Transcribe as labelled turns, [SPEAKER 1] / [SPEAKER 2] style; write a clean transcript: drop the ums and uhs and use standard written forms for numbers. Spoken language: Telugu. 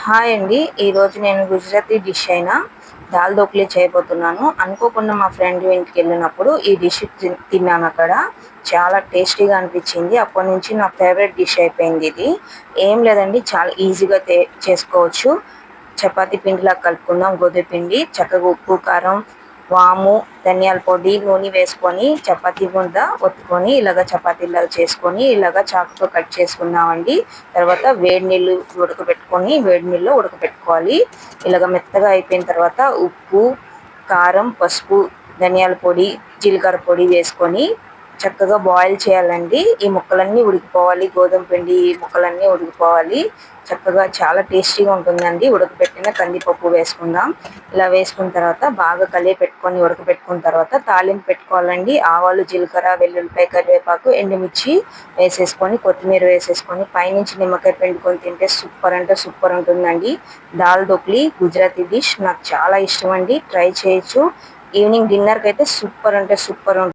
[SPEAKER 1] హాయ్ అండి. ఈరోజు నేను గుజరాతీ డిష్ అయిన దాల్ ధోక్లీ చేయబోతున్నాను. అనుకోకుండా మా ఫ్రెండ్ ఇంటికి వెళ్ళినప్పుడు ఈ డిష్ తిన్నాను అక్కడ. చాలా టేస్టీగా అనిపించింది. అప్పటి నుంచి నా ఫేవరెట్ డిష్ అయిపోయింది ఇది. ఏం లేదండి, చాలా ఈజీగా చేసుకోవచ్చు. చపాతీ పిండిలా కలుపుకుందాం. గోధుమ పిండి చక్కగా ఉప్పు, కారం, వాము, ధనియాల పొడి, నూనె వేసుకొని చపాతీ ముద్ద ఒత్తుకొని ఇలాగ చపాతీలాగా చేసుకొని ఇలాగ చాకుతో కట్ చేసుకుందామండి. తర్వాత వేడి నీళ్ళు వేడి నీళ్ళలో ఉడకబెట్టుకోవాలి. ఇలాగ మెత్తగా అయిపోయిన తర్వాత ఉప్పు, కారం, పసుపు, ధనియాల పొడి, జీలకర్ర పొడి వేసుకొని చక్కగా బాయిల్ చేయాలండి. ఈ ముక్కలన్నీ ఉడికిపోవాలి. గోధుమ పిండి ఈ ముక్కలన్నీ ఉడికిపోవాలి. చక్కగా చాలా టేస్టీగా ఉంటుందండి. ఉడకబెట్టిన కందిపప్పు వేసుకుందాం. ఇలా వేసుకున్న తర్వాత బాగా కలిపి ఉడకబెట్టుకున్న తర్వాత తాలింపు పెట్టుకోవాలండి. ఆవాలు, జీలకర్ర, వెల్లుల్లిపాయ, కరివేపాకు, ఎండుమిర్చి వేసేసుకొని కొత్తిమీర వేసేసుకొని పైనుంచి నిమ్మకాయ పిండుకొని తింటే సూపర్ అంటే సూపర్ ఉంటుందండి. దాల్ ధోక్లీ గుజరాతీ డిష్ నాకు చాలా ఇష్టం అండి. ట్రై చేయొచ్చు. ఈవినింగ్ డిన్నర్కి అయితే సూపర్ అంటే సూపర్ ఉంటుంది.